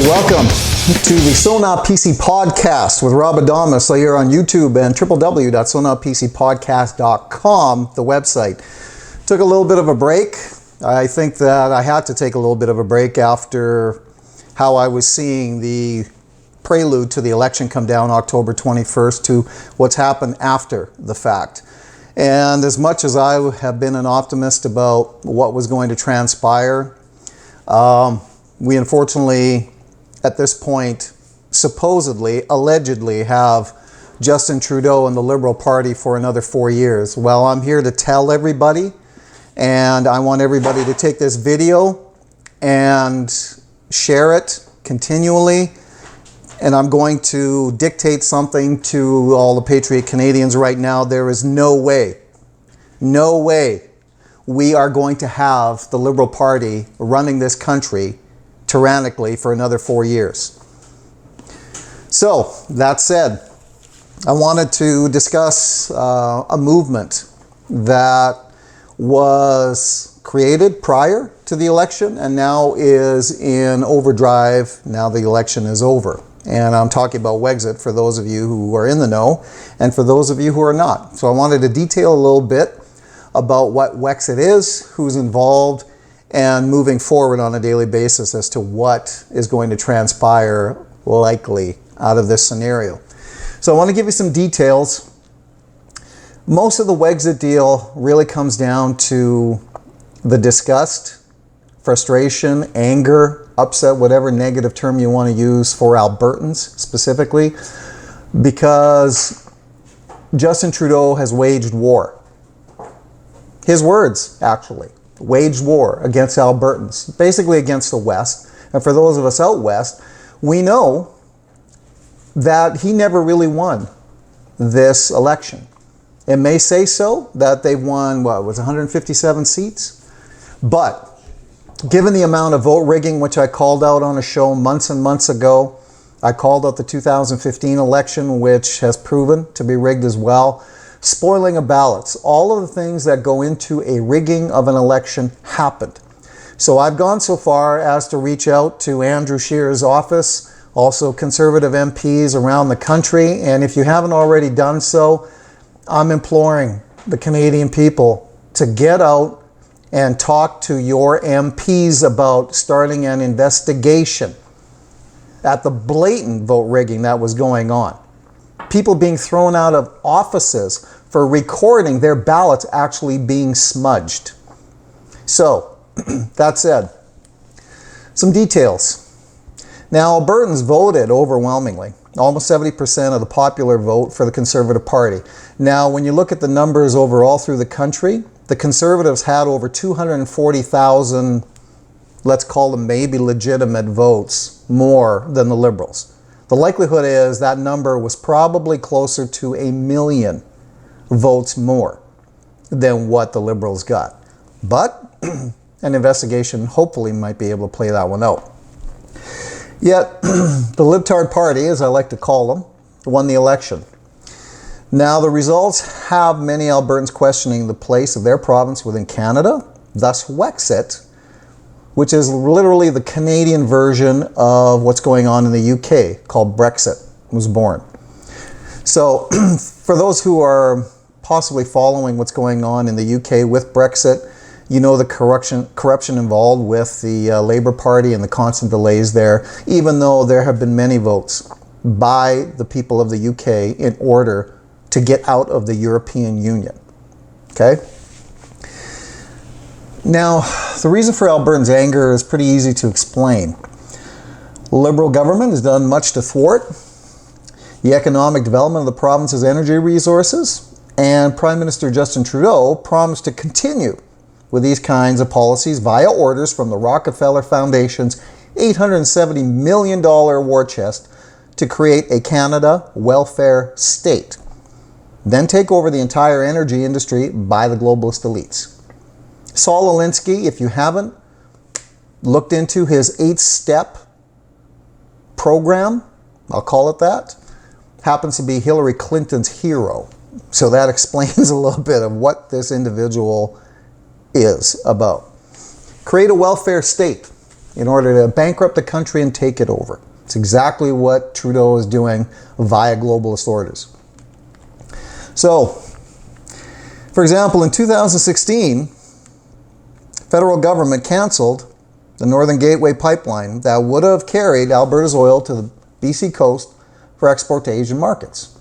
Welcome to the Sona PC Podcast with Rob Adamus here on YouTube and www.sonapcpodcast.com, the website. Took a little bit of a break. I think that I had to take a little bit of a break after how I was seeing the prelude to the election come down October 21st to what's happened after the fact. And as much as I have been an optimist about what was going to transpire, we unfortunately, at this point, supposedly, allegedly have Justin Trudeau and the Liberal Party for another 4 years. Well, I'm here to tell everybody, and I want everybody to take this video and share it continually. And I'm going to dictate something to all the Patriot Canadians right now. There is no way we are going to have the Liberal Party running this country tyrannically for another 4 years. So, that said, I wanted to discuss a movement that was created prior to the election and now is in overdrive now the election is over. And I'm talking about Wexit for those of you who are in the know and for those of you who are not. So I wanted to detail a little bit about what Wexit is, who's involved, and moving forward on a daily basis as to what is going to transpire likely out of this scenario. So I want to give you some details. Most of the Wexit deal really comes down to the disgust, frustration, anger, upset, whatever negative term you want to use for Albertans specifically, because Justin Trudeau has waged war. His words, actually. Waged war against Albertans, basically against the West. And for those of us out West, we know that he never really won this election. It may say so, that they've won, what was 157 seats? But given the amount of vote rigging, which I called out on a show months and months ago, I called out the 2015 election, which has proven to be rigged as well. Spoiling of ballots, all of the things that go into a rigging of an election happened. So I've gone so far as to reach out to Andrew Scheer's office, also Conservative MPs around the country, and if you haven't already done so, I'm imploring the Canadian people to get out and talk to your MPs about starting an investigation at the blatant vote rigging that was going on. People being thrown out of offices for recording their ballots actually being smudged. So, that said, some details. Now, Albertans voted overwhelmingly, almost 70% of the popular vote for the Conservative Party. Now, when you look at the numbers overall through the country, the Conservatives had over 240,000, let's call them maybe legitimate votes, more than the Liberals. The likelihood is that number was probably closer to 1 million votes more than what the Liberals got. But an investigation hopefully might be able to play that one out. Yet, the Libtard Party, as I like to call them, won the election. Now, the results have many Albertans questioning the place of their province within Canada, thus Wexit, which is literally the Canadian version of what's going on in the UK, called Brexit, was born. So, for those who are possibly following what's going on in the UK with Brexit, you know the corruption involved with the Labour Party and the constant delays there, even though there have been many votes by the people of the UK in order to get out of the European Union. Okay? Now, the reason for Albertans' anger is pretty easy to explain. The Liberal government has done much to thwart the economic development of the province's energy resources, and Prime Minister Justin Trudeau promised to continue with these kinds of policies via orders from the Rockefeller Foundation's $870 million war chest to create a Canada welfare state, then take over the entire energy industry by the globalist elites. Saul Alinsky, if you haven't looked into his 8-step program, I'll call it that, happens to be Hillary Clinton's hero. So that explains a little bit of what this individual is about. Create a welfare state. in order to bankrupt the country and take it over. It's exactly what Trudeau is doing via globalist orders. So, for example, in 2016, federal government canceled the Northern Gateway pipeline that would have carried Alberta's oil to the BC coast for export to Asian markets.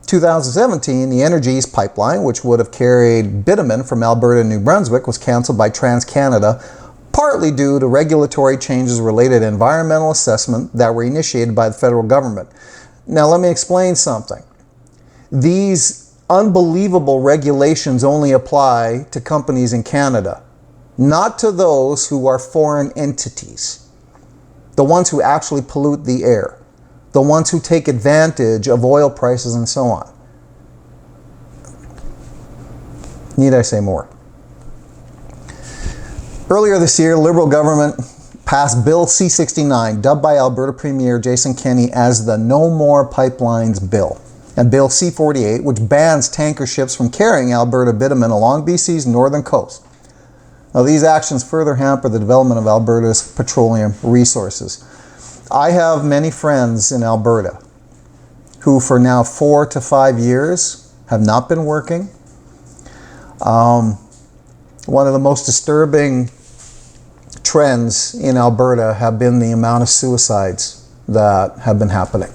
2017, the Energy East pipeline, which would have carried bitumen from Alberta and New Brunswick, was canceled by TransCanada, partly due to regulatory changes related to environmental assessment that were initiated by the federal government. Now let me explain something. These unbelievable regulations only apply to companies in Canada, not to those who are foreign entities, the ones who actually pollute the air, the ones who take advantage of oil prices and so on. Need I say more? Earlier this year, Liberal government passed Bill C-69, dubbed by Alberta Premier Jason Kenney as the No More Pipelines Bill, and Bill C-48, which bans tanker ships from carrying Alberta bitumen along BC's northern coast. Now, these actions further hamper the development of Alberta's petroleum resources. I have many friends in Alberta who for now 4 to 5 years have not been working. One of the most disturbing trends in Alberta have been the amount of suicides that have been happening.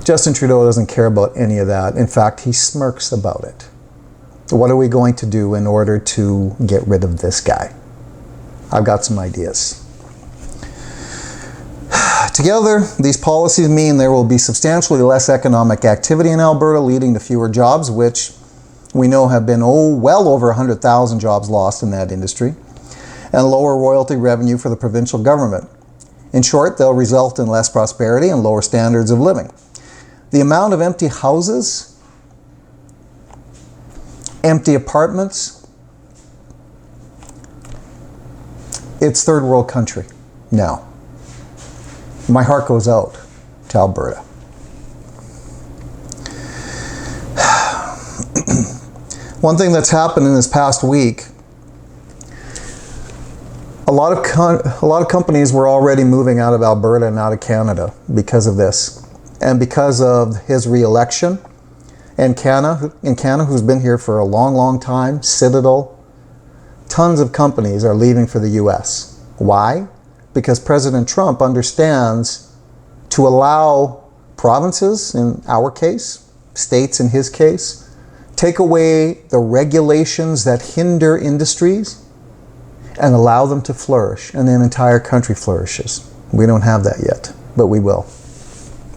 Justin Trudeau doesn't care about any of that. In fact, he smirks about it. What are we going to do in order to get rid of this guy? I've got some ideas. Together, these policies mean there will be substantially less economic activity in Alberta, leading to fewer jobs, which we know have been well over 100,000 jobs lost in that industry, and lower royalty revenue for the provincial government. In short, they'll result in less prosperity and lower standards of living. The amount of empty houses, empty apartments, it's third world country now. My heart goes out to Alberta. One thing that's happened in this past week, a lot of companies were already moving out of Alberta and out of Canada because of this. And because of his re-election, and Canada, who's been here for a long, long time, Citadel, tons of companies are leaving for the US. Why? Because President Trump understands to allow provinces, in our case, states in his case, take away the regulations that hinder industries and allow them to flourish, and an entire country flourishes. We don't have that yet, but we will.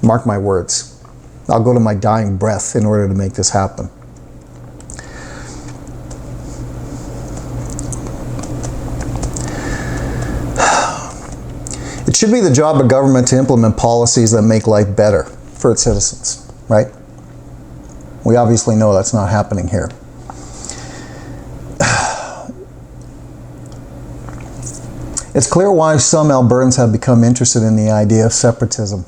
Mark my words. I'll go to my dying breath in order to make this happen. It should be the job of government to implement policies that make life better for its citizens, right? We obviously know that's not happening here. It's clear why some Albertans have become interested in the idea of separatism.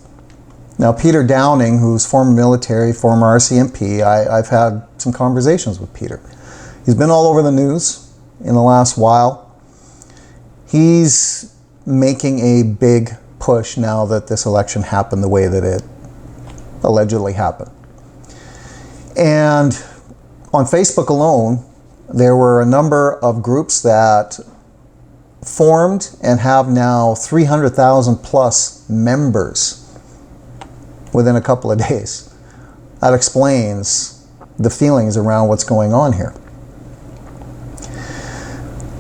Now, Peter Downing, who's former military, former RCMP, I've had some conversations with Peter. He's been all over the news in the last while. He's making a big push now that this election happened the way that it allegedly happened. And on Facebook alone, there were a number of groups that formed and have now 300,000 plus members within a couple of days. That explains the feelings around what's going on here.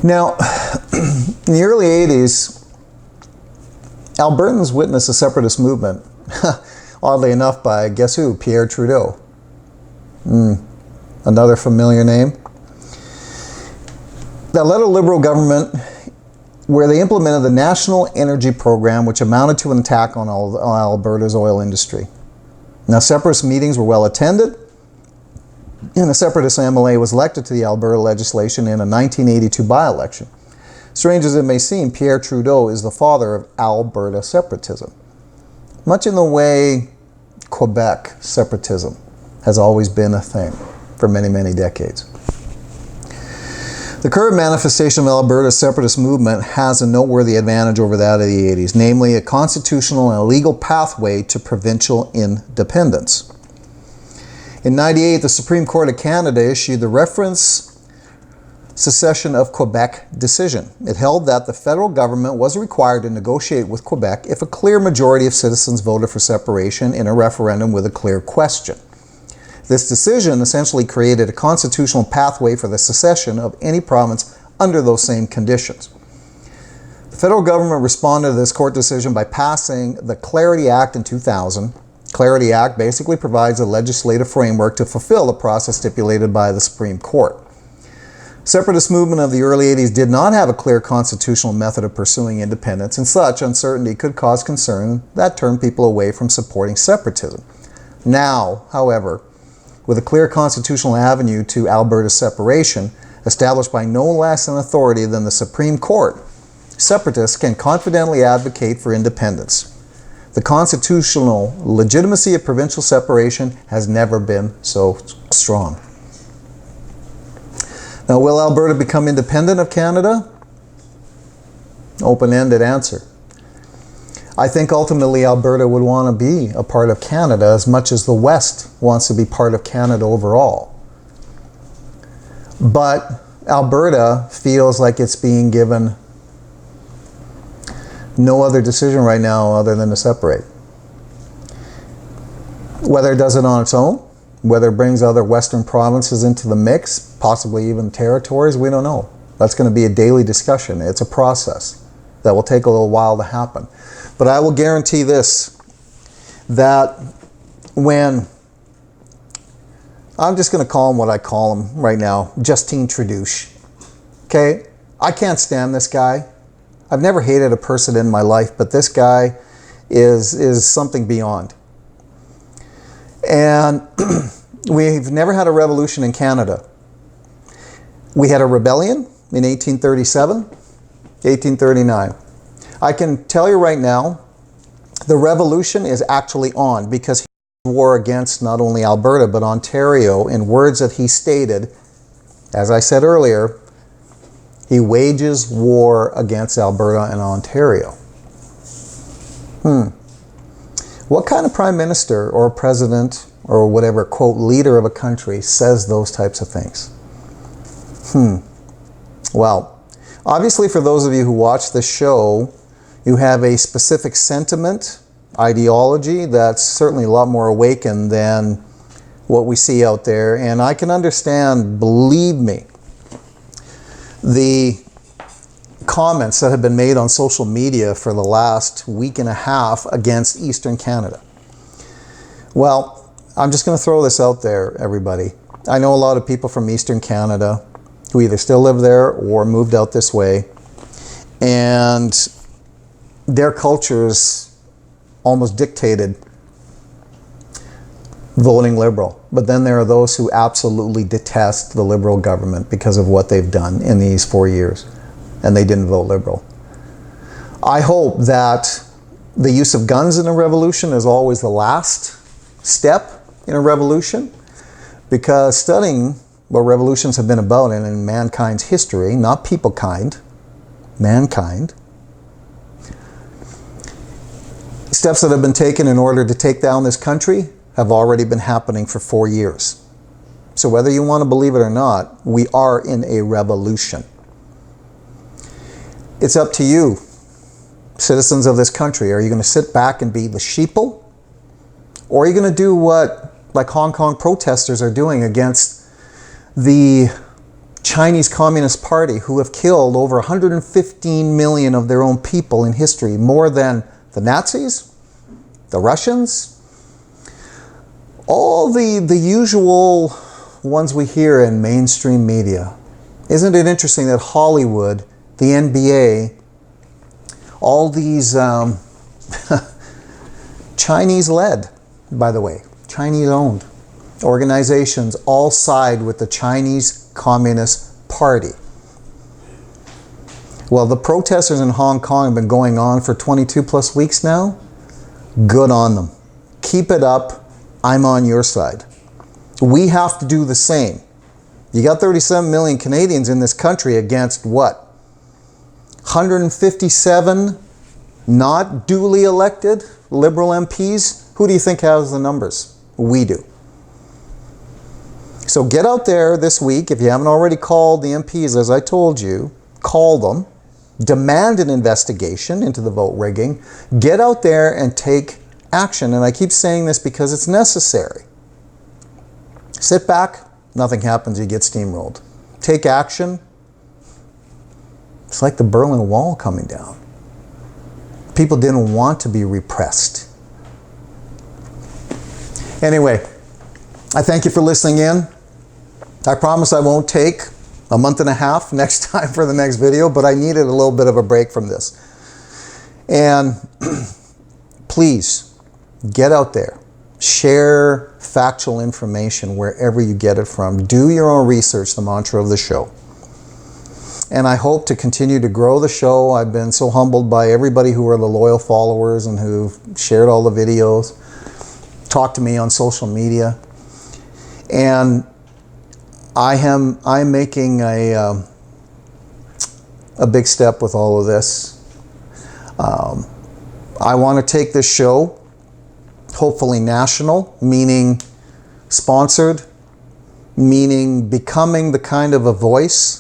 Now, in the early 80s, Albertans witnessed a separatist movement, oddly enough, by guess who? Pierre Trudeau. Another familiar name. That led a Liberal government where they implemented the National Energy Program, which amounted to an attack on Alberta's oil industry. Now, separatist meetings were well attended, and a separatist MLA was elected to the Alberta legislation in a 1982 by-election. Strange as it may seem, Pierre Trudeau is the father of Alberta separatism, much in the way Quebec separatism has always been a thing for many, many decades. The current manifestation of Alberta's separatist movement has a noteworthy advantage over that of the 80s, namely a constitutional and legal pathway to provincial independence. In 98, the Supreme Court of Canada issued the Reference Secession of Quebec decision. It held that the federal government was required to negotiate with Quebec if a clear majority of citizens voted for separation in a referendum with a clear question. This decision essentially created a constitutional pathway for the secession of any province under those same conditions. The federal government responded to this court decision by passing the Clarity Act in 2000. Clarity Act basically provides a legislative framework to fulfill the process stipulated by the Supreme Court. Separatist movement of the early 80s did not have a clear constitutional method of pursuing independence, and such uncertainty could cause concern that turned people away from supporting separatism. Now, however, with a clear constitutional avenue to Alberta's separation, established by no less an authority than the Supreme Court, separatists can confidently advocate for independence. The constitutional legitimacy of provincial separation has never been so strong. Now, will Alberta become independent of Canada? Open-ended answer. I think ultimately Alberta would want to be a part of Canada as much as the West wants to be part of Canada overall. But Alberta feels like it's being given no other decision right now other than to separate. Whether it does it on its own, whether it brings other Western provinces into the mix, possibly even territories, we don't know. That's going to be a daily discussion. It's a process that will take a little while to happen. But I will guarantee this, that when, I'm just going to call him what I call him right now, Justin Trudeau. Okay? I can't stand this guy. I've never hated a person in my life, but this guy is something beyond. And we've never had a revolution in Canada. We had a rebellion in 1837, 1839. I can tell you right now, the revolution is actually on because he war against not only Alberta but Ontario in words that he stated. As I said earlier, he wages war against Alberta and Ontario. What kind of prime minister or president or whatever, quote, leader of a country says those types of things? Well, obviously for those of you who watch this show, you have a specific sentiment, ideology that's certainly a lot more awakened than what we see out there. And I can understand, believe me, the comments that have been made on social media for the last week and a half against Eastern Canada. Well, I'm just going to throw this out there, everybody. I know a lot of people from Eastern Canada who either still live there or moved out this way, and their cultures almost dictated voting Liberal. But then there are those who absolutely detest the Liberal government because of what they've done in these 4 years, and they didn't vote Liberal. I hope that the use of guns in a revolution is always the last step in a revolution, because studying what revolutions have been about and in mankind's history, not people kind, mankind, steps that have been taken in order to take down this country have already been happening for 4 years. So whether you want to believe it or not, we are in a revolution. It's up to you, citizens of this country. Are you going to sit back and be the sheeple? Or are you going to do what, like Hong Kong protesters are doing against the Chinese Communist Party, who have killed over 115 million of their own people in history, more than the Nazis, the Russians, all the usual ones we hear in mainstream media. Isn't it interesting that Hollywood, the NBA, all these Chinese-led, by the way, Chinese-owned organizations all side with the Chinese Communist Party. Well, the protesters in Hong Kong have been going on for 22 plus weeks now. Good on them. Keep it up. I'm on your side. We have to do the same. You got 37 million Canadians in this country against what? 157 not duly elected Liberal MPs? Who do you think has the numbers? We do. So get out there this week. If you haven't already called the MPs, as I told you, call them. Demand an investigation into the vote rigging. Get out there and take action. And I keep saying this because it's necessary. Sit back, nothing happens, you get steamrolled. Take action. It's like the Berlin Wall coming down. People didn't want to be repressed. Anyway, I thank you for listening in. I promise I won't take a month and a half next time for the next video, but I needed a little bit of a break from this. And please, get out there. Share factual information wherever you get it from. Do your own research, the mantra of the show. And I hope to continue to grow the show. I've been so humbled by everybody who are the loyal followers and who've shared all the videos, talked to me on social media. And I'm making a big step with all of this. I want to take this show, hopefully national, meaning sponsored, meaning becoming the kind of a voice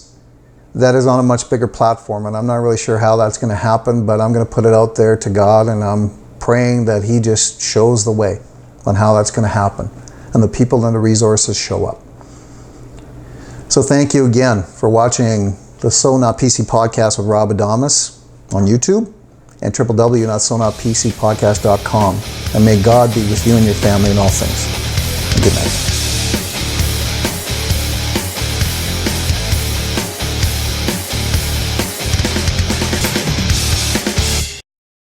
that is on a much bigger platform. And I'm not really sure how that's going to happen, but I'm going to put it out there to God, and I'm praying that He just shows the way on how that's going to happen, and the people and the resources show up. So thank you again for watching the So Not PC podcast with Rob Adamus on YouTube and www.sonotpcpodcast.com. And may God be with you and your family in all things. Good night.